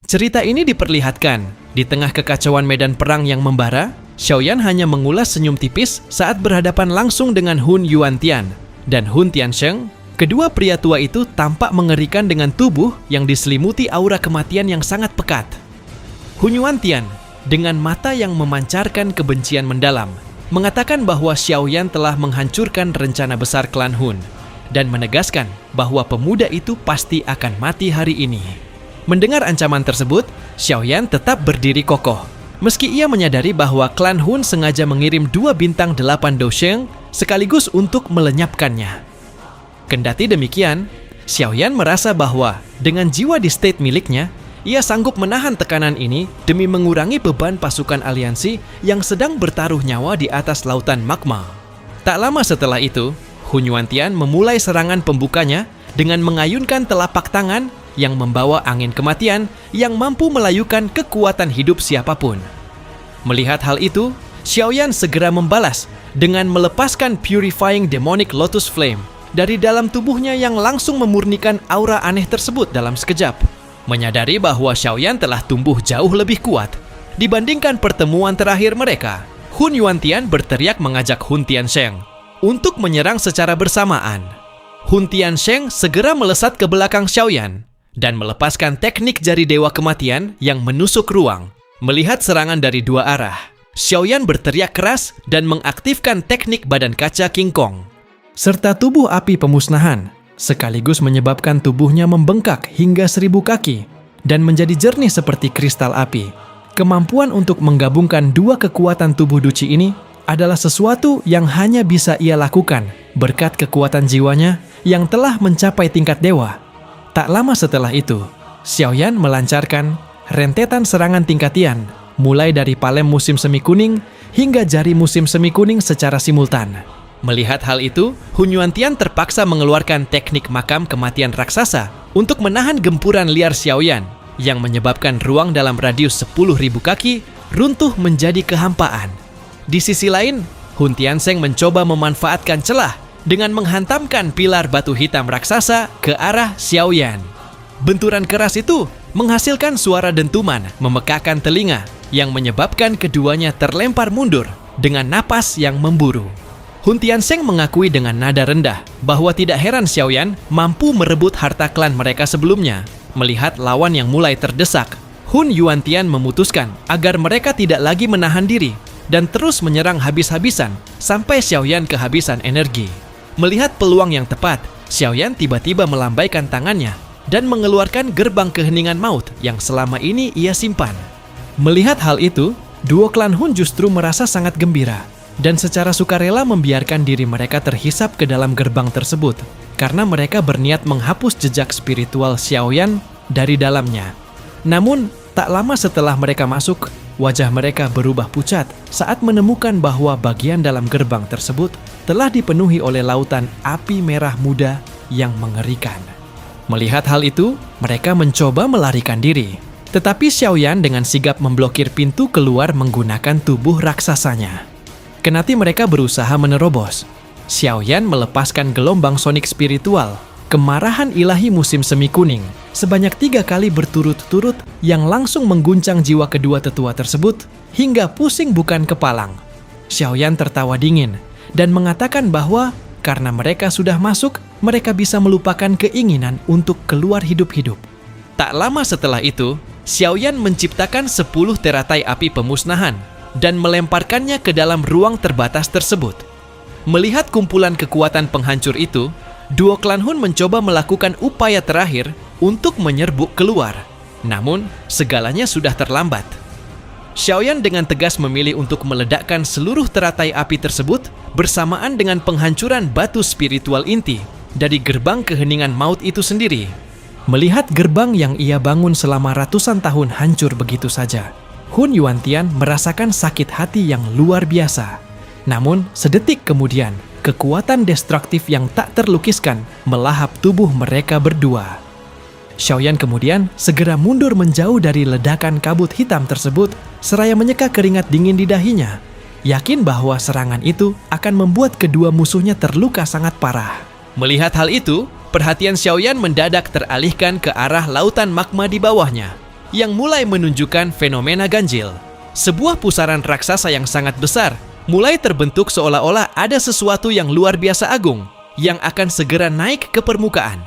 Cerita ini diperlihatkan di tengah kekacauan medan perang yang membara. Xiaoyan hanya mengulas senyum tipis saat berhadapan langsung dengan Hun Yuantian dan Hun Tiansheng. Kedua pria tua itu tampak mengerikan dengan tubuh yang diselimuti aura kematian yang sangat pekat. Hun Yuantian dengan mata yang memancarkan kebencian mendalam mengatakan bahwa Xiaoyan telah menghancurkan rencana besar klan Hun dan menegaskan bahwa pemuda itu pasti akan mati hari ini. Mendengar ancaman tersebut, Xiaoyan tetap berdiri kokoh. Meski ia menyadari bahwa klan Hun sengaja mengirim 2 bintang 8 Dousheng sekaligus untuk melenyapkannya. Kendati demikian, Xiaoyan merasa bahwa dengan jiwa di state miliknya, ia sanggup menahan tekanan ini demi mengurangi beban pasukan aliansi yang sedang bertaruh nyawa di atas lautan magma. Tak lama setelah itu, Hun Yuantian memulai serangan pembukanya dengan mengayunkan telapak tangan yang membawa angin kematian yang mampu melayukan kekuatan hidup siapapun. Melihat hal itu, Xiaoyan segera membalas dengan melepaskan Purifying Demonic Lotus Flame dari dalam tubuhnya yang langsung memurnikan aura aneh tersebut dalam sekejap. Menyadari bahwa Xiaoyan telah tumbuh jauh lebih kuat dibandingkan pertemuan terakhir mereka, Hun Yuantian berteriak mengajak Hun Tiansheng untuk menyerang secara bersamaan. Hun Tiansheng segera melesat ke belakang Xiaoyan dan melepaskan teknik jari dewa kematian yang menusuk ruang. Melihat serangan dari 2 arah, Xiaoyan berteriak keras dan mengaktifkan teknik badan kaca King Kong serta tubuh api pemusnahan, sekaligus menyebabkan tubuhnya membengkak hingga 1000 kaki dan menjadi jernih seperti kristal api. Kemampuan untuk menggabungkan 2 kekuatan tubuh Duci ini adalah sesuatu yang hanya bisa ia lakukan berkat kekuatan jiwanya yang telah mencapai tingkat dewa. Tak lama setelah itu, Xiaoyan melancarkan rentetan serangan tingkatian, mulai dari palem musim semi kuning hingga jari musim semi kuning secara simultan. Melihat hal itu, Hun Yuantian terpaksa mengeluarkan teknik makam kematian raksasa untuk menahan gempuran liar Xiaoyan yang menyebabkan ruang dalam radius 10.000 kaki runtuh menjadi kehampaan. Di sisi lain, Hun Tiansheng mencoba memanfaatkan celah dengan menghantamkan pilar batu hitam raksasa ke arah Xiaoyan. Benturan keras itu menghasilkan suara dentuman memekakan telinga yang menyebabkan keduanya terlempar mundur dengan napas yang memburu. Hun Tiansheng mengakui dengan nada rendah bahwa tidak heran Xiaoyan mampu merebut harta klan mereka sebelumnya. Melihat lawan yang mulai terdesak, Hun Yuantian memutuskan agar mereka tidak lagi menahan diri dan terus menyerang habis-habisan sampai Xiaoyan kehabisan energi. Melihat peluang yang tepat, Xiaoyan tiba-tiba melambaikan tangannya dan mengeluarkan gerbang keheningan maut yang selama ini ia simpan. Melihat hal itu, duo klan Hun justru merasa sangat gembira dan secara sukarela membiarkan diri mereka terhisap ke dalam gerbang tersebut karena mereka berniat menghapus jejak spiritual Xiaoyan dari dalamnya. Namun, tak lama setelah mereka masuk, wajah mereka berubah pucat saat menemukan bahwa bagian dalam gerbang tersebut telah dipenuhi oleh lautan api merah muda yang mengerikan. Melihat hal itu, mereka mencoba melarikan diri. Tetapi Xiaoyan dengan sigap memblokir pintu keluar menggunakan tubuh raksasanya. Kendati mereka berusaha menerobos, Xiaoyan melepaskan gelombang sonik spiritual, kemarahan ilahi musim semi kuning, sebanyak 3 kali berturut-turut yang langsung mengguncang jiwa kedua tetua tersebut hingga pusing bukan kepalang. Xiaoyan tertawa dingin dan mengatakan bahwa karena mereka sudah masuk, mereka bisa melupakan keinginan untuk keluar hidup-hidup. Tak lama setelah itu, Xiaoyan menciptakan 10 teratai api pemusnahan dan melemparkannya ke dalam ruang terbatas tersebut. Melihat kumpulan kekuatan penghancur itu, duo klan Hun mencoba melakukan upaya terakhir untuk menyerbuk keluar. Namun, segalanya sudah terlambat. Xiaoyan dengan tegas memilih untuk meledakkan seluruh teratai api tersebut bersamaan dengan penghancuran batu spiritual inti dari gerbang keheningan maut itu sendiri. Melihat gerbang yang ia bangun selama ratusan tahun hancur begitu saja, Hun Yuantian merasakan sakit hati yang luar biasa. Namun, sedetik kemudian, kekuatan destruktif yang tak terlukiskan melahap tubuh mereka berdua. Xiaoyan kemudian segera mundur menjauh dari ledakan kabut hitam tersebut seraya menyeka keringat dingin di dahinya, yakin bahwa serangan itu akan membuat kedua musuhnya terluka sangat parah. Melihat hal itu, perhatian Xiaoyan mendadak teralihkan ke arah lautan magma di bawahnya. yang mulai menunjukkan fenomena ganjil. Sebuah pusaran raksasa yang sangat besar mulai terbentuk seolah-olah ada sesuatu yang luar biasa agung yang akan segera naik ke permukaan.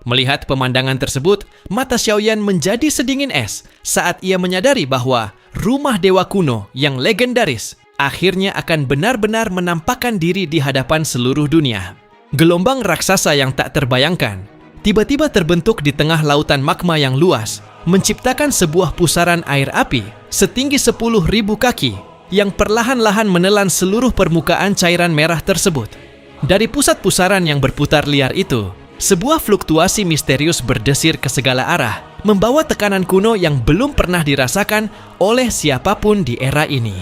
Melihat pemandangan tersebut, mata Xiaoyan menjadi sedingin es saat ia menyadari bahwa rumah dewa kuno yang legendaris akhirnya akan benar-benar menampakkan diri di hadapan seluruh dunia. Gelombang raksasa yang tak terbayangkan tiba-tiba terbentuk di tengah lautan magma yang luas, menciptakan sebuah pusaran air api setinggi 10.000 kaki yang perlahan-lahan menelan seluruh permukaan cairan merah tersebut. Dari pusat pusaran yang berputar liar itu, sebuah fluktuasi misterius berdesir ke segala arah, membawa tekanan kuno yang belum pernah dirasakan oleh siapapun di era ini.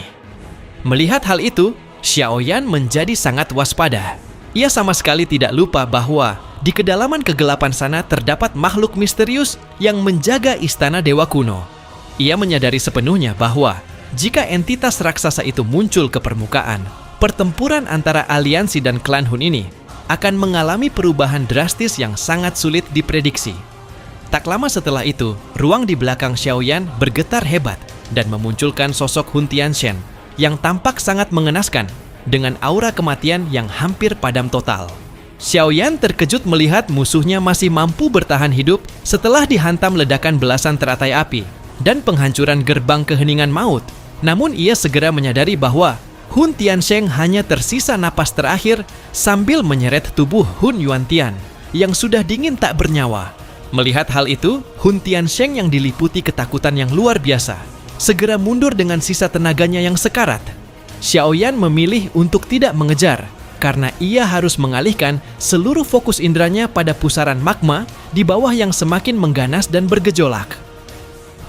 Melihat hal itu, Xiaoyan menjadi sangat waspada. Ia sama sekali tidak lupa bahwa di kedalaman kegelapan sana terdapat makhluk misterius yang menjaga istana dewa kuno. Ia menyadari sepenuhnya bahwa jika entitas raksasa itu muncul ke permukaan, pertempuran antara aliansi dan klan Hun ini akan mengalami perubahan drastis yang sangat sulit diprediksi. Tak lama setelah itu, ruang di belakang Xiaoyan bergetar hebat dan memunculkan sosok Hun Tianzhen yang tampak sangat mengenaskan dengan aura kematian yang hampir padam total. Xiaoyan terkejut melihat musuhnya masih mampu bertahan hidup setelah dihantam ledakan belasan teratai api dan penghancuran gerbang keheningan maut. Namun ia segera menyadari bahwa Hun Tianzhen hanya tersisa napas terakhir sambil menyeret tubuh Hun Yuantian yang sudah dingin tak bernyawa. Melihat hal itu, Hun Tianzhen yang diliputi ketakutan yang luar biasa segera mundur dengan sisa tenaganya yang sekarat. Xiaoyan memilih untuk tidak mengejar karena ia harus mengalihkan seluruh fokus inderanya pada pusaran magma di bawah yang semakin mengganas dan bergejolak.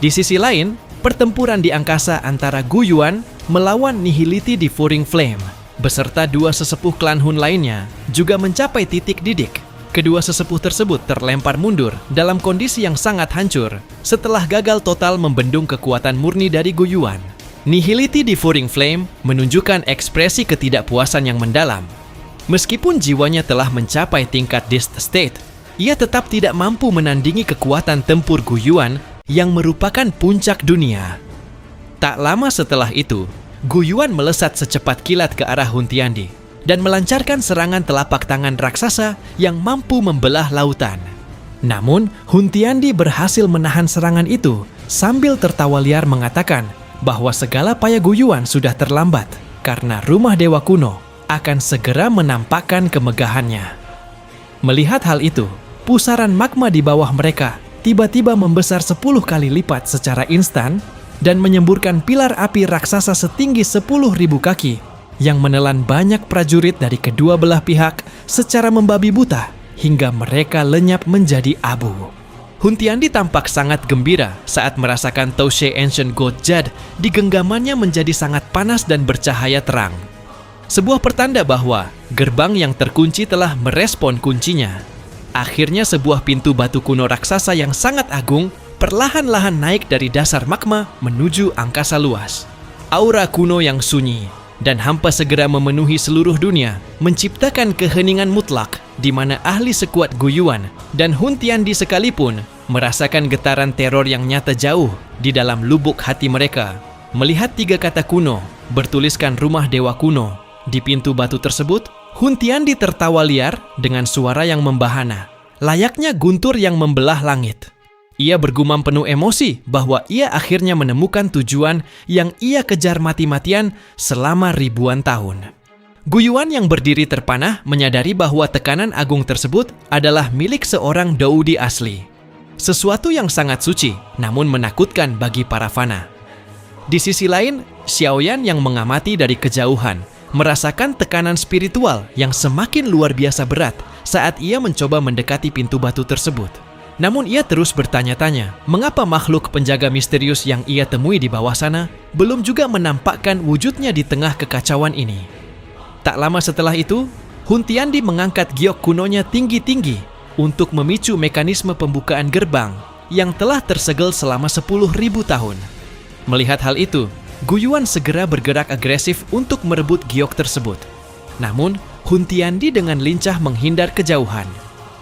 Di sisi lain, pertempuran di angkasa antara Gu Yuan melawan Nihility Devouring Flame beserta dua sesepuh klan Hun lainnya juga mencapai titik didik. Kedua sesepuh tersebut terlempar mundur dalam kondisi yang sangat hancur setelah gagal total membendung kekuatan murni dari Gu Yuan. Nihility Devouring Flame menunjukkan ekspresi ketidakpuasan yang mendalam. Meskipun jiwanya telah mencapai tingkat Dist State, ia tetap tidak mampu menandingi kekuatan tempur Gu Yuan yang merupakan puncak dunia. Tak lama setelah itu, Gu Yuan melesat secepat kilat ke arah Hun Tiandi dan melancarkan serangan telapak tangan raksasa yang mampu membelah lautan. Namun, Hun Tiandi berhasil menahan serangan itu sambil tertawa liar mengatakan bahwa segala payah Gu Yuan sudah terlambat karena rumah dewa kuno akan segera menampakkan kemegahannya. Melihat hal itu, pusaran magma di bawah mereka tiba-tiba membesar 10 kali lipat secara instan dan menyemburkan pilar api raksasa setinggi 10.000 kaki yang menelan banyak prajurit dari kedua belah pihak secara membabi buta hingga mereka lenyap menjadi abu. Hun Tiandi tampak sangat gembira saat merasakan Touche Ancient God Jade di genggamannya menjadi sangat panas dan bercahaya terang. Sebuah pertanda bahwa gerbang yang terkunci telah merespon kuncinya. Akhirnya sebuah pintu batu kuno raksasa yang sangat agung perlahan-lahan naik dari dasar magma menuju angkasa luas. Aura kuno yang sunyi dan hampa segera memenuhi seluruh dunia, menciptakan keheningan mutlak di mana ahli sekuat Gu Yuan dan Hun Tiandi sekalipun merasakan getaran teror yang nyata jauh di dalam lubuk hati mereka. Melihat 3 kata kuno bertuliskan rumah dewa kuno di pintu batu tersebut, Hun Tiandi tertawa liar dengan suara yang membahana, layaknya guntur yang membelah langit. Ia bergumam penuh emosi bahwa ia akhirnya menemukan tujuan yang ia kejar mati-matian selama ribuan tahun. Gu Yuan yang berdiri terpanah menyadari bahwa tekanan agung tersebut adalah milik seorang Doudi asli. Sesuatu yang sangat suci, namun menakutkan bagi para fana. Di sisi lain, Xiaoyan yang mengamati dari kejauhan merasakan tekanan spiritual yang semakin luar biasa berat saat ia mencoba mendekati pintu batu tersebut. Namun ia terus bertanya-tanya, mengapa makhluk penjaga misterius yang ia temui di bawah sana belum juga menampakkan wujudnya di tengah kekacauan ini. Tak lama setelah itu, Hun Tiandi mengangkat giok kunonya tinggi-tinggi untuk memicu mekanisme pembukaan gerbang yang telah tersegel selama 10.000 tahun. Melihat hal itu, Gu Yuan segera bergerak agresif untuk merebut giok tersebut. Namun, Hun Tiandi dengan lincah menghindar kejauhan.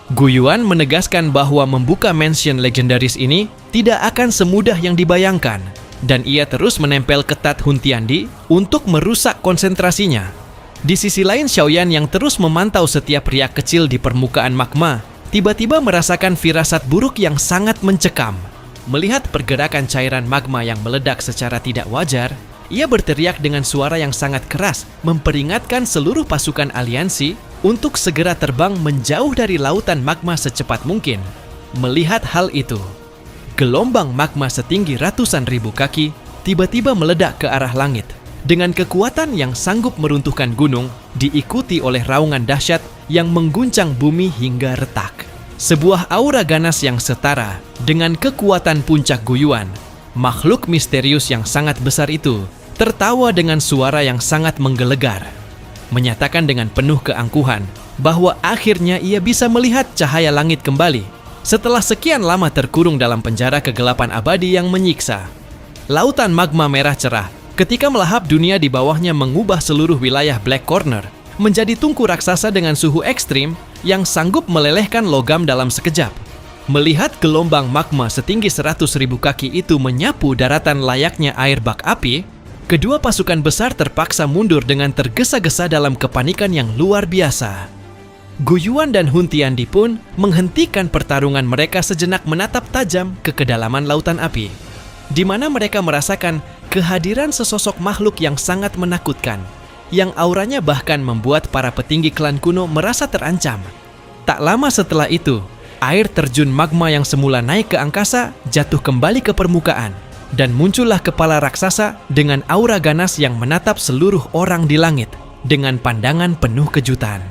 Gu Yuan menegaskan bahwa membuka mansion legendaris ini tidak akan semudah yang dibayangkan, dan ia terus menempel ketat Hun Tiandi untuk merusak konsentrasinya. Di sisi lain, Xiaoyan yang terus memantau setiap riak kecil di permukaan magma, tiba-tiba merasakan firasat buruk yang sangat mencekam. Melihat pergerakan cairan magma yang meledak secara tidak wajar, ia berteriak dengan suara yang sangat keras, memperingatkan seluruh pasukan aliansi untuk segera terbang menjauh dari lautan magma secepat mungkin. Melihat hal itu, gelombang magma setinggi ratusan ribu kaki tiba-tiba meledak ke arah langit. Dengan kekuatan yang sanggup meruntuhkan gunung, diikuti oleh raungan dahsyat yang mengguncang bumi hingga retak. Sebuah aura ganas yang setara dengan kekuatan puncak Gu Yuan. Makhluk misterius yang sangat besar itu tertawa dengan suara yang sangat menggelegar, menyatakan dengan penuh keangkuhan bahwa akhirnya ia bisa melihat cahaya langit kembali setelah sekian lama terkurung dalam penjara kegelapan abadi yang menyiksa. Lautan magma merah cerah ketika melahap dunia di bawahnya mengubah seluruh wilayah Black Corner menjadi tungku raksasa dengan suhu ekstrim yang sanggup melelehkan logam dalam sekejap. Melihat gelombang magma setinggi 100.000 kaki itu menyapu daratan layaknya air bak api, kedua pasukan besar terpaksa mundur dengan tergesa-gesa dalam kepanikan yang luar biasa. Gu Yuan dan Hun Tiandi pun menghentikan pertarungan mereka sejenak menatap tajam ke kedalaman lautan api, di mana mereka merasakan kehadiran sesosok makhluk yang sangat menakutkan, yang auranya bahkan membuat para petinggi klan kuno merasa terancam. Tak lama setelah itu, air terjun magma yang semula naik ke angkasa jatuh kembali ke permukaan, dan muncullah kepala raksasa dengan aura ganas yang menatap seluruh orang di langit dengan pandangan penuh kejutan.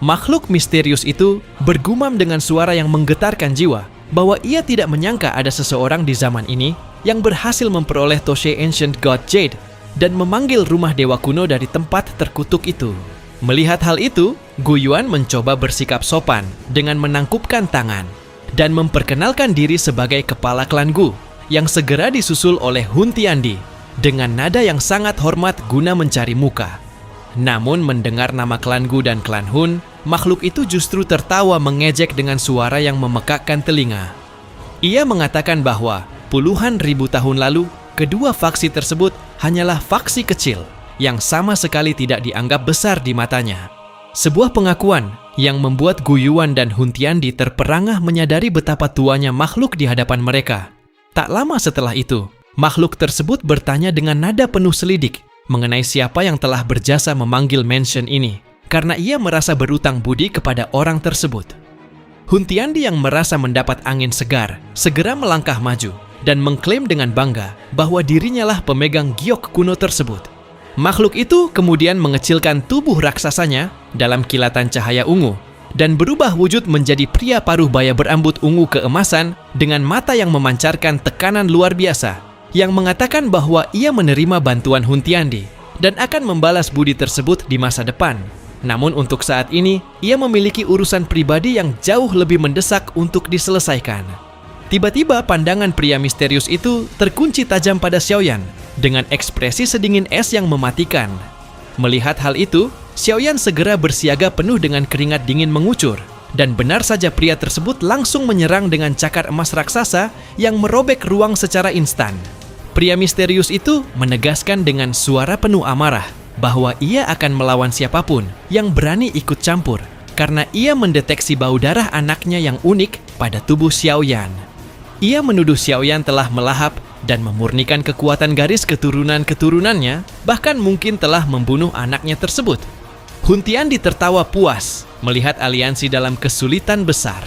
Makhluk misterius itu bergumam dengan suara yang menggetarkan jiwa bahwa ia tidak menyangka ada seseorang di zaman ini yang berhasil memperoleh Toshe Ancient God Jade dan memanggil rumah dewa kuno dari tempat terkutuk itu. Melihat hal itu, Gu Yuan mencoba bersikap sopan dengan menangkupkan tangan dan memperkenalkan diri sebagai kepala klan Gu, yang segera disusul oleh Hun Tiandi dengan nada yang sangat hormat guna mencari muka. Namun mendengar nama klan Gu dan klan Hun, makhluk itu justru tertawa mengejek dengan suara yang memekakkan telinga. Ia mengatakan bahwa puluhan ribu tahun lalu, kedua faksi tersebut hanyalah faksi kecil yang sama sekali tidak dianggap besar di matanya. Sebuah pengakuan yang membuat Gu Yuan dan Hun Tiandi terperangah menyadari betapa tuanya makhluk di hadapan mereka. Tak lama setelah itu, makhluk tersebut bertanya dengan nada penuh selidik mengenai siapa yang telah berjasa memanggil mansion ini, karena ia merasa berutang budi kepada orang tersebut. Hun Tiandi yang merasa mendapat angin segar, segera melangkah maju dan mengklaim dengan bangga bahwa dirinya lah pemegang giok kuno tersebut. Makhluk itu kemudian mengecilkan tubuh raksasanya dalam kilatan cahaya ungu dan berubah wujud menjadi pria paruh baya berambut ungu keemasan dengan mata yang memancarkan tekanan luar biasa, yang mengatakan bahwa ia menerima bantuan Hun Tiandi dan akan membalas budi tersebut di masa depan. Namun untuk saat ini, ia memiliki urusan pribadi yang jauh lebih mendesak untuk diselesaikan. Tiba-tiba pandangan pria misterius itu terkunci tajam pada Xiaoyan dengan ekspresi sedingin es yang mematikan. Melihat hal itu, Xiaoyan segera bersiaga penuh dengan keringat dingin mengucur, dan benar saja pria tersebut langsung menyerang dengan cakar emas raksasa yang merobek ruang secara instan. Pria misterius itu menegaskan dengan suara penuh amarah bahwa ia akan melawan siapapun yang berani ikut campur, karena ia mendeteksi bau darah anaknya yang unik pada tubuh Xiaoyan. Ia menuduh Xiaoyan telah melahap dan memurnikan kekuatan garis keturunan-keturunannya, bahkan mungkin telah membunuh anaknya tersebut. Hun Tiandi tertawa puas melihat aliansi dalam kesulitan besar.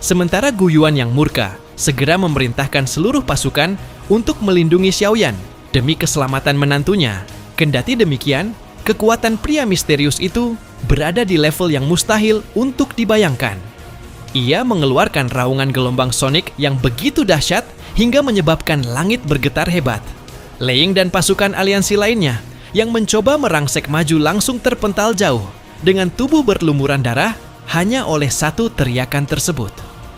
Sementara Gu Yuan yang murka segera memerintahkan seluruh pasukan untuk melindungi Xiaoyan demi keselamatan menantunya. Kendati demikian, kekuatan pria misterius itu berada di level yang mustahil untuk dibayangkan. Ia mengeluarkan raungan gelombang sonik yang begitu dahsyat hingga menyebabkan langit bergetar hebat. Lei Ying dan pasukan aliansi lainnya yang mencoba merangsek maju langsung terpental jauh dengan tubuh berlumuran darah hanya oleh satu teriakan tersebut.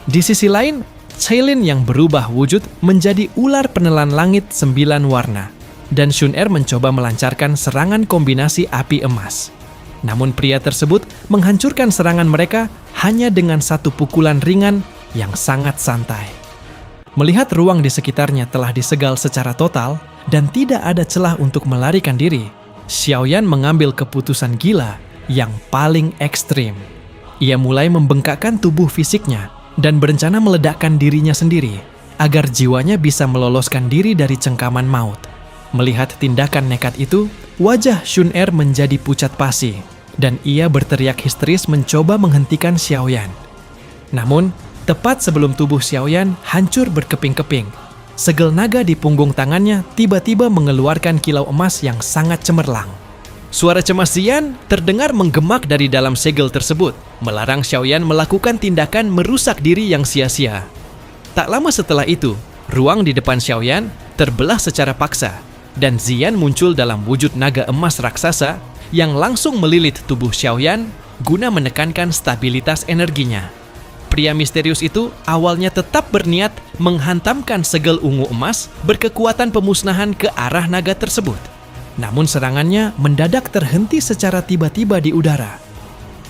Di sisi lain, Cailin yang berubah wujud menjadi ular penelan langit 9 warna, dan Shun Er mencoba melancarkan serangan kombinasi api emas. Namun pria tersebut menghancurkan serangan mereka hanya dengan satu pukulan ringan yang sangat santai. Melihat ruang di sekitarnya telah disegal secara total dan tidak ada celah untuk melarikan diri, Xiaoyan mengambil keputusan gila yang paling ekstrim. Ia mulai membengkakkan tubuh fisiknya dan berencana meledakkan dirinya sendiri agar jiwanya bisa meloloskan diri dari cengkaman maut. Melihat tindakan nekat itu, wajah Shun Er menjadi pucat pasi dan ia berteriak histeris mencoba menghentikan Xiaoyan. Namun, tepat sebelum tubuh Xiaoyan hancur berkeping-keping, segel naga di punggung tangannya tiba-tiba mengeluarkan kilau emas yang sangat cemerlang. Suara cemas Ziyan terdengar menggemak dari dalam segel tersebut, melarang Xiaoyan melakukan tindakan merusak diri yang sia-sia. Tak lama setelah itu, ruang di depan Xiaoyan terbelah secara paksa, dan Ziyan muncul dalam wujud naga emas raksasa yang langsung melilit tubuh Xiaoyan guna menekankan stabilitas energinya. Pria misterius itu awalnya tetap berniat menghantamkan segel ungu emas berkekuatan pemusnahan ke arah naga tersebut. Namun serangannya mendadak terhenti secara tiba-tiba di udara.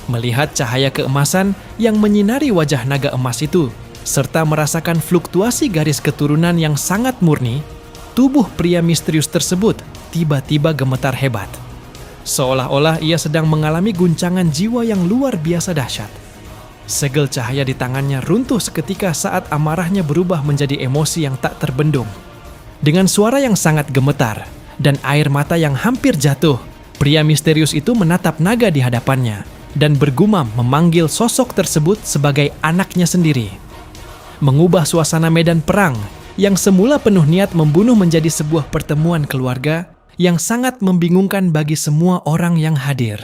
Melihat cahaya keemasan yang menyinari wajah naga emas itu, serta merasakan fluktuasi garis keturunan yang sangat murni, tubuh pria misterius tersebut tiba-tiba gemetar hebat. Seolah-olah ia sedang mengalami guncangan jiwa yang luar biasa dahsyat. Segel cahaya di tangannya runtuh seketika saat amarahnya berubah menjadi emosi yang tak terbendung. Dengan suara yang sangat gemetar dan air mata yang hampir jatuh, pria misterius itu menatap naga di hadapannya dan bergumam memanggil sosok tersebut sebagai anaknya sendiri. Mengubah suasana medan perang yang semula penuh niat membunuh menjadi sebuah pertemuan keluarga yang sangat membingungkan bagi semua orang yang hadir.